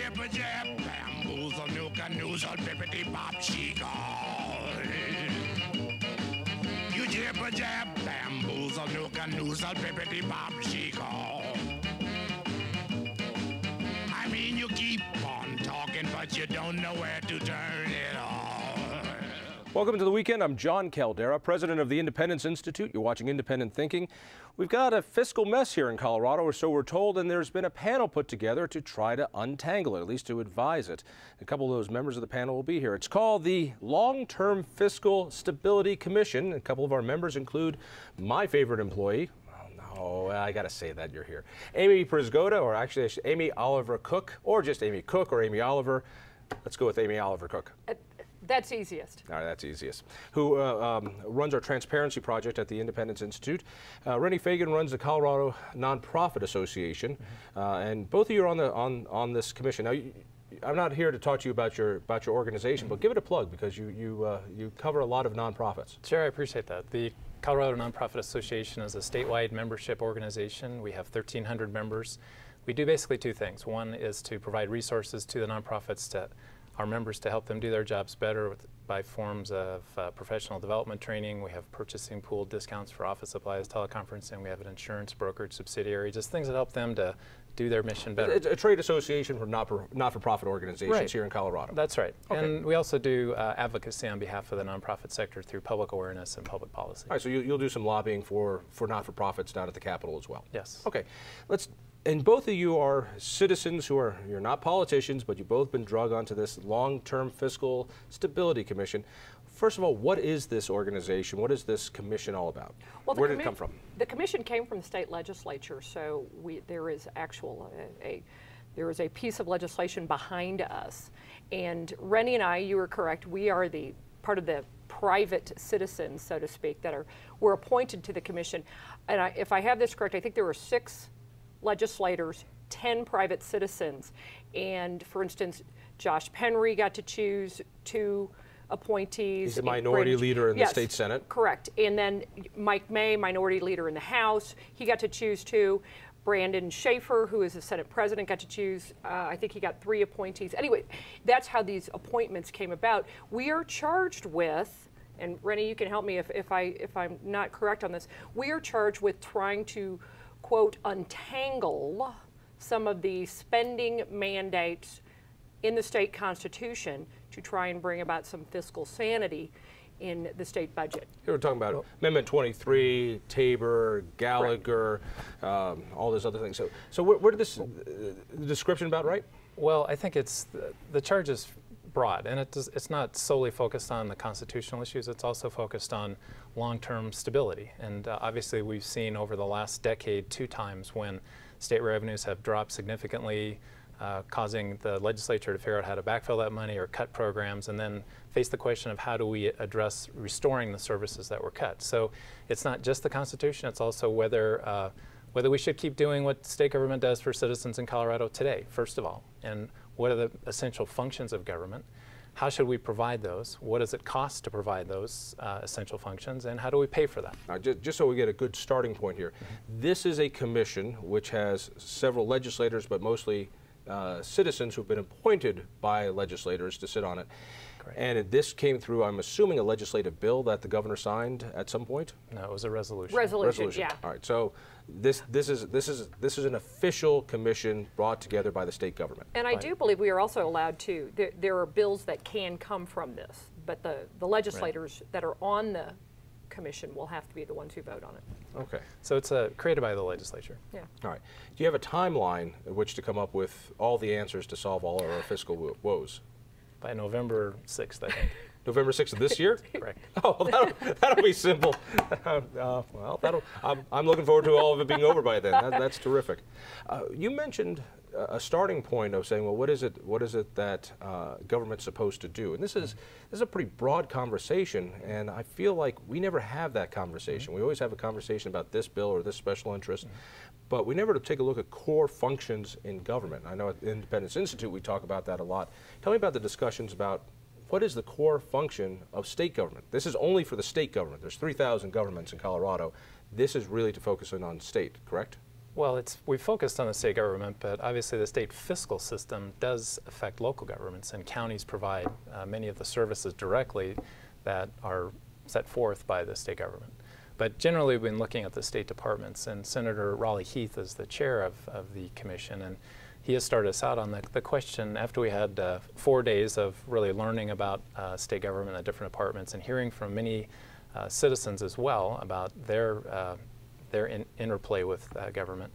jibber jab, bamboozle, nuka noozle, bippity bop, she-go. You jibber jab, bamboozle, nuka noozle, bippity bop, she-go. I mean, you keep on talking, but you don't know where to turn it off. Welcome to the weekend. I'm Jon Caldara, president of the Independence Institute. You're watching Independent Thinking. We've got a fiscal mess here in Colorado, or so we're told, and there's been a panel put together to try to untangle it, at least to advise it. A couple of those members of the panel will be here. It's called the Long-Term Fiscal Stability Commission. A couple of our members include my favorite employee. Oh, I got to say that you're here. Amy Prisgoda, or actually Amy Oliver-Cooke, or just Amy Cook or Amy Oliver. Let's go with Amy Oliver-Cooke. That's easiest. All right, that's easiest. Who runs our transparency project at the Independence Institute. Renny Fagan runs the Colorado Nonprofit Association, and both of you are on this commission. Now, I'm not here to talk to you about your organization, but give it a plug because you cover a lot of nonprofits. Sure, I appreciate that. The Colorado Nonprofit Association is a statewide membership organization. We have 1,300 members. We do basically two things. One is to provide resources to the nonprofits, to our members, to help them do their jobs better by forms of professional development training. We have purchasing pool discounts for office supplies, teleconferencing. We have an insurance brokerage subsidiary, just things that help them to do their mission better. It's a trade association for not-for-profit organizations here in Colorado. That's right. Okay. And we also do advocacy on behalf of the nonprofit sector through public awareness and public policy. All right, so you'll do some lobbying for not-for-profits down at the Capitol as well. Yes. Okay. And both of you are citizens you're not politicians, but you've both been dragged onto this Long-Term Fiscal Stability Commission. First of all, what is this organization? What is this commission all about? Well, where did it come from? The commission came from the state legislature, so there is there is a piece of legislation behind us. And Renny and I, you are correct, we are the part of the private citizens, so to speak, that were appointed to the commission. And if I have this correct, I think there were 6 legislators, 10 private citizens. And for instance, Josh Penry got to choose 2 appointees. He's the minority leader in the state Senate. Correct. And then Mike May, minority leader in the House, he got to choose 2. Brandon Schaefer, who is the Senate president, got to choose, I think he got 3 appointees. Anyway, that's how these appointments came about. We are charged with, and Renny, you can help me if I'm not correct on this, we are charged with trying to, quote, untangle some of the spending mandates in the state constitution to try and bring about some fiscal sanity in the state budget. Here we're talking about Amendment 23, Tabor, Gallagher, all those other things. So where did this the description about right? Well, I think the charge is broad, and it's not solely focused on the constitutional issues. It's also focused on long-term stability. And obviously, we've seen over the last decade 2 times when state revenues have dropped significantly, causing the legislature to figure out how to backfill that money or cut programs, and then face the question of how do we address restoring the services that were cut. So it's not just the Constitution, it's also whether we should keep doing what state government does for citizens in Colorado today, first of all, and what are the essential functions of government, how should we provide those, what does it cost to provide those essential functions, and how do we pay for that? Just so we get a good starting point here, this is a commission which has several legislators, but mostly citizens who've been appointed by legislators to sit on it. Correct. And this came through, I'm assuming, a legislative bill that the governor signed at some point? No, it was a resolution. Resolution, yeah. All right, so this is an official commission brought together by the state government. And I do believe we are also allowed to, there are bills that can come from this, but the legislators that are on the commission will have to be the ones who vote on it. Okay. So it's created by the legislature. Yeah. All right. Do you have a timeline at which to come up with all the answers to solve all our fiscal woes? By November 6th, I think. November 6th of this year? Correct. Oh, well, that'll be simple. Well, I'm looking forward to all of it being over by then. That's terrific. You mentioned a starting point of saying, well, what is it that government's supposed to do? And this is a pretty broad conversation, and I feel like we never have that conversation. We always have a conversation about this bill or this special interest, but we never take a look at core functions in government. I know at the Independence Institute we talk about that a lot. Tell me about the discussions about what is the core function of state government? This is only for the state government. There's 3,000 governments in Colorado. This is really to focus in on state, correct? Well, we've focused on the state government, but obviously the state fiscal system does affect local governments, and counties provide many of the services directly that are set forth by the state government. But generally, we've been looking at the state departments, and Senator Raleigh Heath is the chair of the commission, and he has started us out on the question after we had 4 days of really learning about state government and different departments and hearing from many citizens as well about their interplay with government.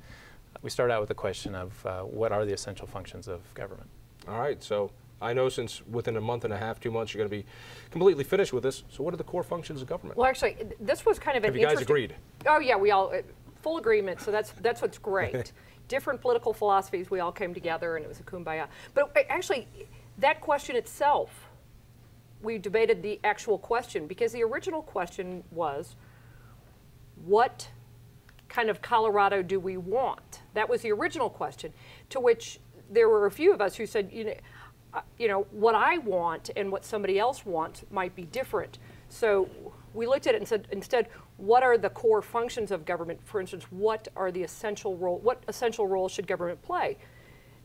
We start out with the question of what are the essential functions of government. All right, so I know since within a month and a half, 2 months, you're going to be completely finished with this. So what are the core functions of government? Well, actually, this was kind of an Have you guys agreed? Oh yeah, we all full agreement. So that's what's great. Different political philosophies, we all came together, and it was a kumbaya. But actually, that question itself, we debated the actual question, because the original question was, what kind of Colorado do we want? That was the original question, to which there were a few of us who said, what I want and what somebody else wants might be different. So we looked at it and said, instead, what are the core functions of government? For instance, what essential role should government play?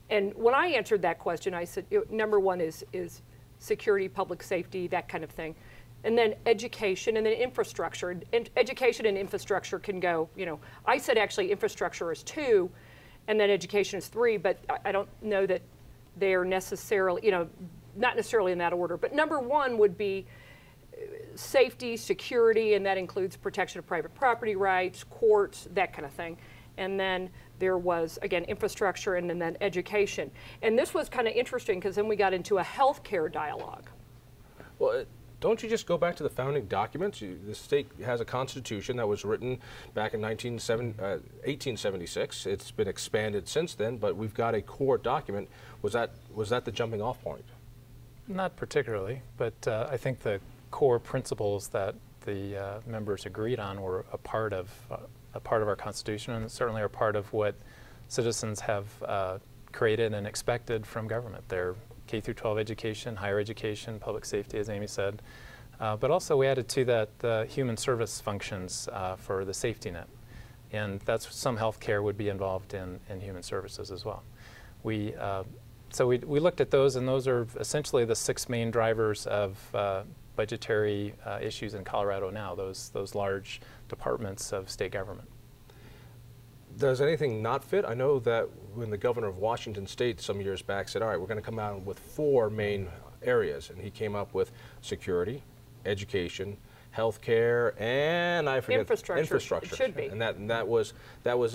And when I answered that question, I said, number one is security, public safety, that kind of thing. And then education, and then infrastructure. And education and infrastructure can go, I said actually infrastructure is 2, and then education is 3, but I don't know that they're necessarily, not necessarily in that order. But number 1 would be safety, security, and that includes protection of private property rights, courts, that kind of thing. And then there was, again, infrastructure, and then education. And this was kind of interesting, because then we got into a healthcare dialogue. Well, don't you just go back to the founding documents? The state has a constitution that was written back in 1876. It's been expanded since then, but we've got a core document. Was that the jumping off point? Not particularly, but I think the core principles that the members agreed on were a part of our Constitution, and certainly are part of what citizens have created and expected from government. Their K through 12 education, higher education, public safety, as Amy said, but also we added to that human service functions for the safety net, and that's some health care would be involved in human services as well. So we looked at those, and those are essentially the 6 main drivers of budgetary issues in Colorado now, those large departments of state government. Does anything not fit? I know that when the governor of Washington State some years back said, all right, we're going to come out with 4 main areas, and he came up with security, education, healthcare, and I forget infrastructure. It should be. And that was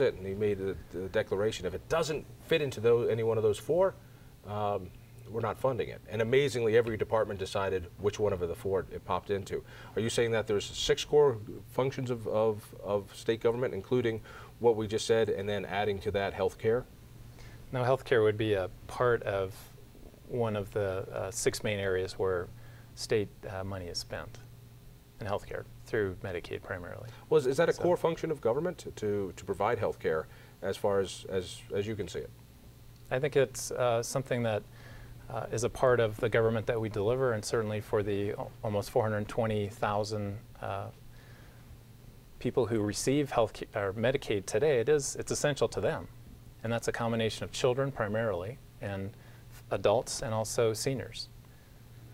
it. And he made the declaration: if it doesn't fit into any one of those 4, we're not funding it. And amazingly, every department decided which one of the 4 it popped into. Are you saying that there's 6 core functions of state government, including what we just said, and then adding to that healthcare? No, healthcare would be a part of one of the 6 main areas where state money is spent in healthcare, through Medicaid primarily. Well, is that a core function of government to provide healthcare, as far as you can see it? I think it's something that is a part of the government that we deliver, and certainly for the almost 420,000 people who receive health or Medicaid today, it's essential to them, and that's a combination of children primarily, and adults, and also seniors.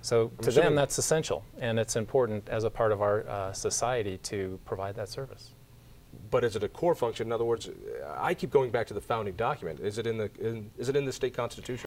So to them, that's essential, and it's important as a part of our society to provide that service. But is it a core function? In other words, I keep going back to the founding document. Is it in the state constitution?